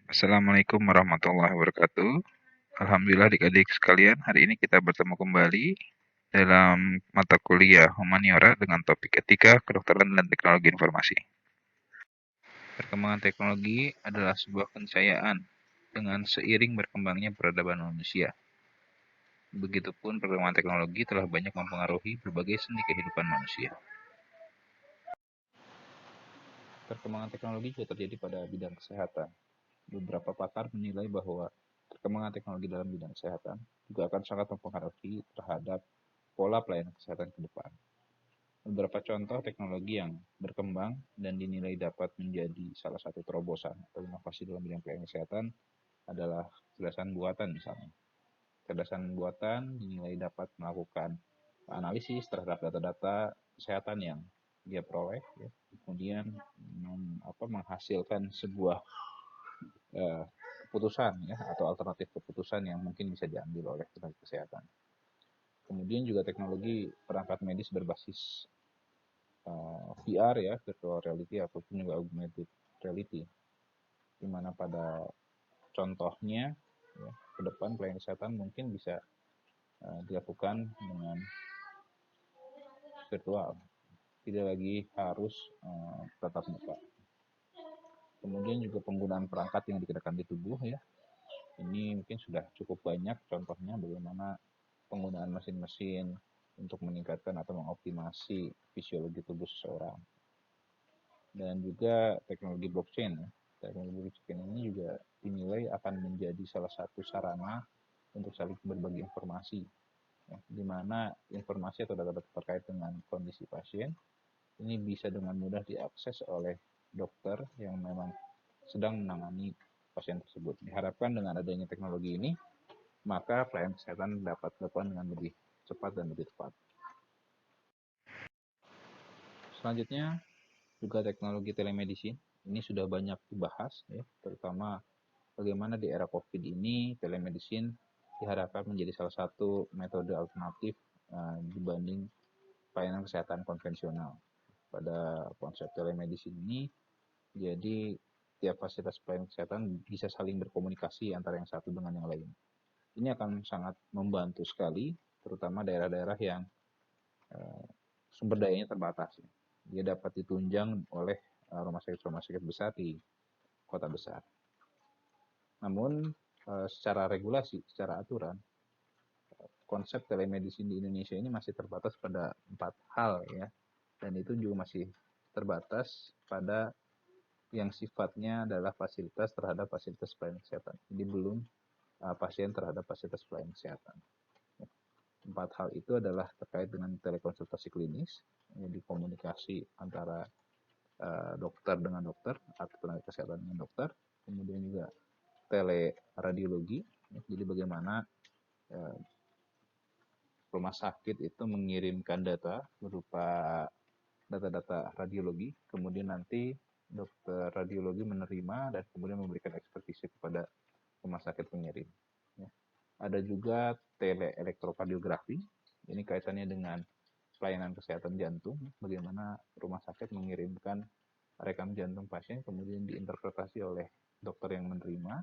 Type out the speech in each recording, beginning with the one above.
Assalamualaikum warahmatullahi wabarakatuh. Alhamdulillah adik-adik sekalian, hari ini kita bertemu kembali dalam mata kuliah humaniora dengan topik etika, kedokteran, dan teknologi informasi. Perkembangan teknologi adalah sebuah keniscayaan dengan seiring berkembangnya peradaban manusia. Begitupun perkembangan teknologi telah banyak mempengaruhi berbagai sendi kehidupan manusia. Perkembangan teknologi juga terjadi pada bidang kesehatan. Beberapa pakar menilai bahwa perkembangan teknologi dalam bidang kesehatan juga akan sangat mempengaruhi terhadap pola pelayanan kesehatan ke depan. Beberapa contoh teknologi yang berkembang dan dinilai dapat menjadi salah satu terobosan atau inovasi dalam bidang pelayanan kesehatan adalah kecerdasan buatan misalnya. Kecerdasan buatan dinilai dapat melakukan analisis terhadap data-data kesehatan yang dia peroleh, ya. Kemudian menghasilkan sebuah keputusan ya atau alternatif keputusan yang mungkin bisa diambil oleh tenaga kesehatan. Kemudian juga teknologi perangkat medis berbasis VR ya, virtual reality ataupun juga augmented reality, di mana pada contohnya ya, ke depan pelayanan kesehatan mungkin bisa dilakukan dengan virtual, tidak lagi harus tatap muka. Kemudian juga penggunaan perangkat yang dikenakan di tubuh ya, ini mungkin sudah cukup banyak contohnya bagaimana penggunaan mesin-mesin untuk meningkatkan atau mengoptimasi fisiologi tubuh seseorang. Dan juga teknologi blockchain. Teknologi blockchain ini juga dinilai akan menjadi salah satu sarana untuk saling berbagi informasi, ya, di mana informasi atau data-data terkait dengan kondisi pasien ini bisa dengan mudah diakses oleh dokter yang memang sedang menangani pasien tersebut. Diharapkan dengan adanya teknologi ini, maka pelayanan kesehatan dapat dilakukan dengan lebih cepat dan lebih tepat. Selanjutnya, juga teknologi telemedicine. Ini sudah banyak dibahas, ya, terutama bagaimana di era COVID ini telemedicine diharapkan menjadi salah satu metode alternatif dibanding pelayanan kesehatan konvensional. Pada konsep telemedicine ini, jadi tiap fasilitas pelayanan kesehatan bisa saling berkomunikasi antara yang satu dengan yang lain. Ini akan sangat membantu sekali, terutama daerah-daerah yang sumber dayanya terbatas. Dia dapat ditunjang oleh rumah sakit besar di kota besar. Namun secara regulasi, secara aturan, konsep telemedicine di Indonesia ini masih terbatas pada 4 hal ya, dan itu juga masih terbatas pada yang sifatnya adalah fasilitas terhadap fasilitas pelayanan kesehatan. Jadi belum pasien terhadap fasilitas pelayanan kesehatan. 4 hal itu adalah terkait dengan telekonsultasi klinis, jadi komunikasi antara dokter dengan dokter atau tenaga kesehatan dengan dokter. Kemudian juga teleradiologi, jadi bagaimana rumah sakit itu mengirimkan data berupa data-data radiologi, kemudian nanti dokter radiologi menerima dan kemudian memberikan ekspertise kepada rumah sakit pengirim. Ya. Ada juga teleelektrokardiografi, ini kaitannya dengan pelayanan kesehatan jantung, bagaimana rumah sakit mengirimkan rekam jantung pasien, kemudian diinterpretasi oleh dokter yang menerima,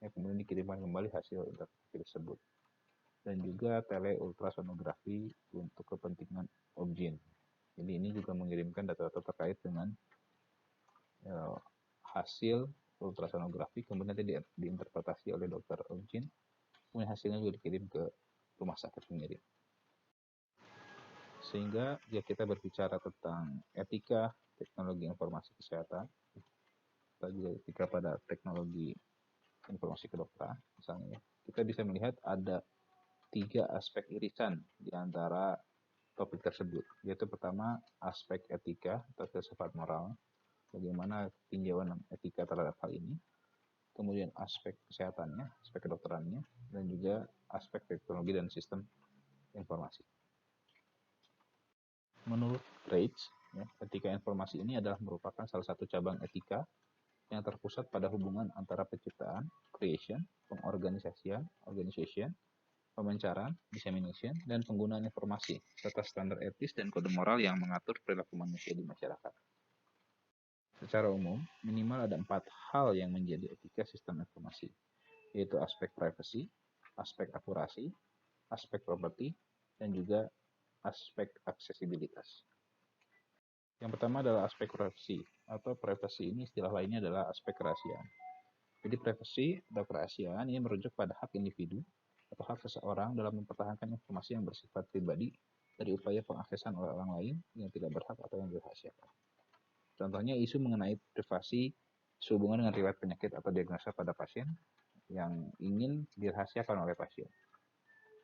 ya, kemudian dikirimkan kembali hasil interpretasi tersebut. Dan juga teleultrasonografi untuk kepentingan objin. Jadi ini juga mengirimkan data-data terkait dengan hasil ultrasonografi, kemudian nanti diinterpretasi oleh dokter objin, kemudian hasilnya juga dikirim ke rumah sakit pengirim. Sehingga ya kita berbicara tentang etika teknologi informasi kesehatan, kita juga etika pada teknologi informasi kedokteran, misalnya kita bisa melihat ada 3 aspek irisan di antara topik tersebut, yaitu pertama aspek etika atau filsafat moral, bagaimana tinjauan etika terhadap hal ini, kemudian aspek kesehatannya, aspek kedokterannya, dan juga aspek teknologi dan sistem informasi. Menurut Reich, ya, etika informasi ini adalah merupakan salah satu cabang etika yang terpusat pada hubungan antara penciptaan, creation, pengorganisasian, organization, pemancaran, dissemination, dan penggunaan informasi, serta standar etis dan kode moral yang mengatur perilaku manusia di masyarakat. Secara umum, minimal ada 4 hal yang menjadi etika sistem informasi, yaitu aspek privacy, aspek akurasi, aspek property, dan juga aspek aksesibilitas. Yang pertama adalah aspek privacy, atau privacy ini istilah lainnya adalah aspek kerahasiaan. Jadi privacy atau kerahasiaan ini merujuk pada hak individu atau hak seseorang dalam mempertahankan informasi yang bersifat pribadi dari upaya pengaksesan oleh orang lain yang tidak berhak atau yang dirahasiakan. Contohnya isu mengenai privasi sehubungan dengan riwayat penyakit atau diagnosa pada pasien yang ingin dirahasiakan oleh pasien.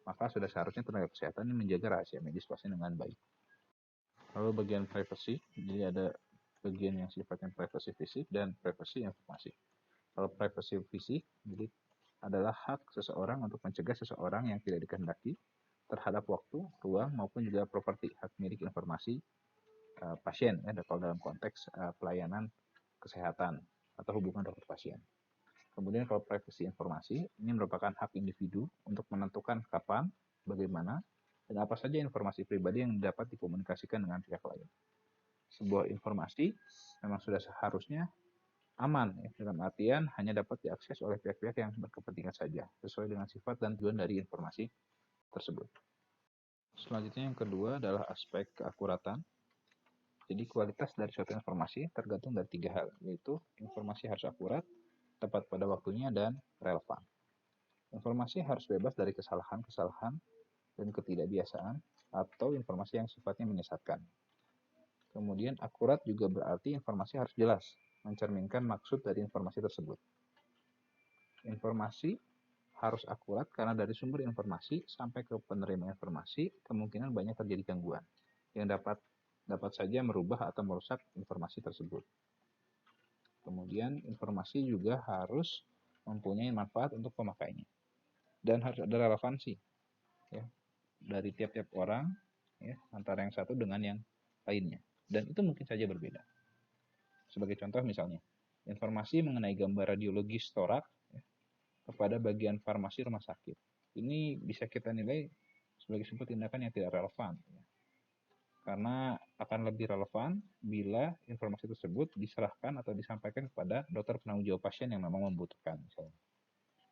Maka sudah seharusnya tenaga kesehatan menjaga rahasia medis pasien dengan baik. Lalu bagian privacy, jadi ada bagian yang sifatnya privacy fisik dan privacy informasi. Kalau privacy fisik, jadi adalah hak seseorang untuk mencegah seseorang yang tidak dikehendaki terhadap waktu, ruang, maupun juga properti hak milik informasi pasien, ya, kalau dalam konteks pelayanan kesehatan atau hubungan dokter pasien. Kemudian kalau privasi informasi, ini merupakan hak individu untuk menentukan kapan, bagaimana, dan apa saja informasi pribadi yang dapat dikomunikasikan dengan pihak lain. Sebuah informasi memang sudah seharusnya aman, ya, dalam artian hanya dapat diakses oleh pihak-pihak yang berkepentingan saja, sesuai dengan sifat dan tujuan dari informasi tersebut. Selanjutnya yang kedua adalah aspek keakuratan. Jadi kualitas dari suatu informasi tergantung dari 3 hal, yaitu informasi harus akurat, tepat pada waktunya, dan relevan. Informasi harus bebas dari kesalahan-kesalahan dan ketidakbiasaan atau informasi yang sifatnya menyesatkan. Kemudian akurat juga berarti informasi harus jelas, mencerminkan maksud dari informasi tersebut. Informasi harus akurat karena dari sumber informasi sampai ke penerima informasi kemungkinan banyak terjadi gangguan yang dapat saja merubah atau merusak informasi tersebut. Kemudian informasi juga harus mempunyai manfaat untuk pemakainya dan harus ada relevansi, ya, dari tiap-tiap orang, ya, antara yang satu dengan yang lainnya, dan itu mungkin saja berbeda. Sebagai contoh misalnya, informasi mengenai gambar radiologis torak, ya, kepada bagian farmasi rumah sakit, ini bisa kita nilai sebagai sebuah tindakan yang tidak relevan, ya, karena akan lebih relevan bila informasi tersebut diserahkan atau disampaikan kepada dokter penanggung jawab pasien yang memang membutuhkan misalnya.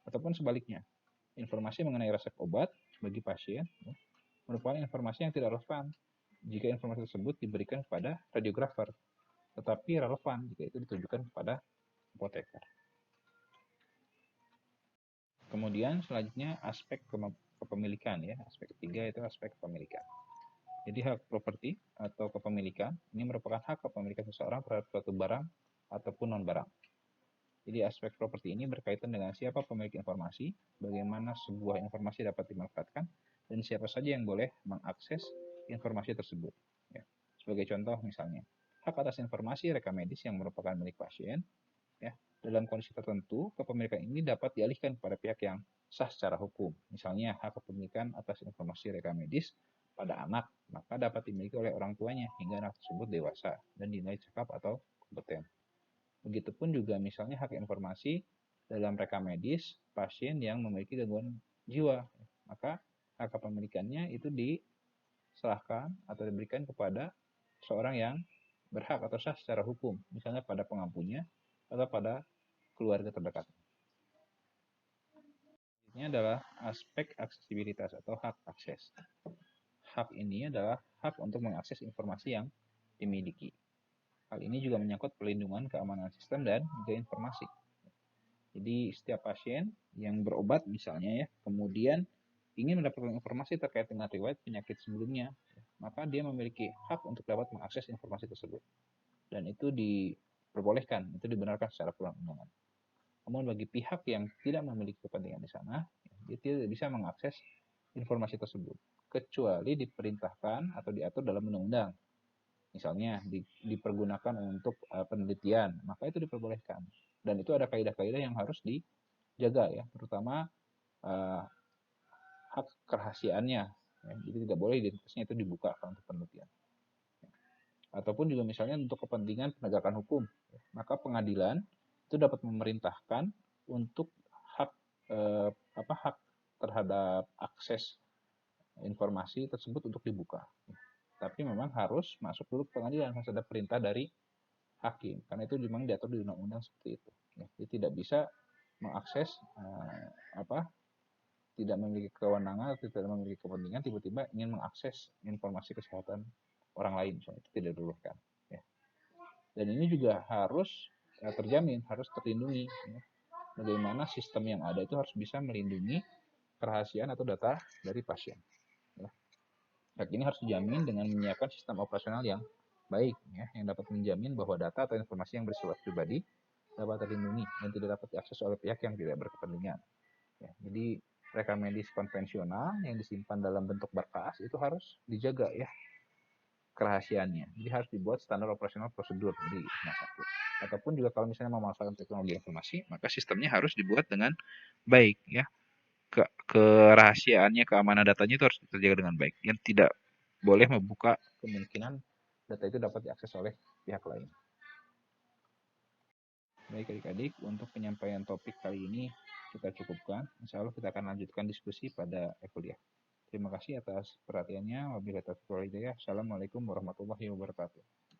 Ataupun sebaliknya, informasi mengenai resep obat bagi pasien, ya, merupakan informasi yang tidak relevan jika informasi tersebut diberikan kepada radiografer, tetapi relevan jika itu ditujukan kepada apoteker. Kemudian selanjutnya aspek kepemilikan, ya. Aspek ketiga itu aspek kepemilikan. Jadi hak properti atau kepemilikan ini merupakan hak kepemilikan seseorang terhadap suatu barang ataupun non-barang. Jadi aspek properti ini berkaitan dengan siapa pemilik informasi, bagaimana sebuah informasi dapat dimanfaatkan, dan siapa saja yang boleh mengakses informasi tersebut. Ya. Sebagai contoh misalnya, hak atas informasi rekam medis yang merupakan milik pasien, ya, dalam kondisi tertentu kepemilikan ini dapat dialihkan kepada pihak yang sah secara hukum. Misalnya hak kepemilikan atas informasi rekam medis pada anak, maka dapat dimiliki oleh orang tuanya hingga anak tersebut dewasa dan dinilai cakap atau kompeten. Begitupun juga misalnya hak informasi dalam rekam medis pasien yang memiliki gangguan jiwa, maka hak kepemilikannya itu diserahkan atau diberikan kepada seorang yang berhak atau sah secara hukum, misalnya pada pengampunya atau pada keluarga terdekat. Ini adalah aspek aksesibilitas atau hak akses. Hak ini adalah hak untuk mengakses informasi yang dimiliki. Hal ini juga menyangkut perlindungan keamanan sistem dan juga informasi. Jadi setiap pasien yang berobat misalnya, ya, kemudian ingin mendapatkan informasi terkait dengan riwayat penyakit sebelumnya, maka dia memiliki hak untuk dapat mengakses informasi tersebut. Dan itu diperbolehkan, itu dibenarkan secara perundang-undangan. Namun bagi pihak yang tidak memiliki kepentingan di sana, dia tidak bisa mengakses informasi tersebut, kecuali diperintahkan atau diatur dalam undang-undang. Misalnya dipergunakan untuk penelitian, maka itu diperbolehkan. Dan itu ada kaidah-kaidah yang harus dijaga, ya, terutama hak kerahasiaannya. Ya, jadi tidak boleh identitasnya itu dibuka untuk penelitian. Ataupun juga misalnya untuk kepentingan penegakan hukum, ya, maka pengadilan itu dapat memerintahkan untuk hak hak terhadap akses informasi tersebut untuk dibuka. Tapi memang harus masuk dulu ke pengadilan, harus ada perintah dari hakim, karena itu memang diatur di undang-undang seperti itu. Ya, jadi tidak bisa mengakses tidak memiliki kewenangan atau tidak memiliki kepentingan tiba-tiba ingin mengakses informasi kesehatan orang lain, misalnya itu tidak dibolehkan. Ya. Dan ini juga harus terjamin, harus terlindungi. Ya. Bagaimana sistem yang ada itu harus bisa melindungi kerahasiaan atau data dari pasien. Ya. Hak ini harus dijamin dengan menyiapkan sistem operasional yang baik, ya, yang dapat menjamin bahwa data atau informasi yang bersifat pribadi dapat terlindungi dan tidak dapat diakses oleh pihak yang tidak berkepentingan. Ya, jadi rekam medis konvensional yang disimpan dalam bentuk berkas itu harus dijaga ya kerahasiaannya. Jadi harus dibuat standar operasional prosedur di rumah sakit. Ataupun juga kalau misalnya memanfaatkan teknologi informasi, maka sistemnya harus dibuat dengan baik ya. Kerahasiaannya, keamanan datanya itu harus terjaga dengan baik. Yang tidak boleh membuka kemungkinan data itu dapat diakses oleh pihak lain. Baik adik-adik, untuk penyampaian topik kali ini kita cukupkan. Insya Allah kita akan lanjutkan diskusi pada kuliah. Terima kasih atas perhatiannya. Wabillahi taufiq wal hidayah. Assalamualaikum warahmatullahi wabarakatuh.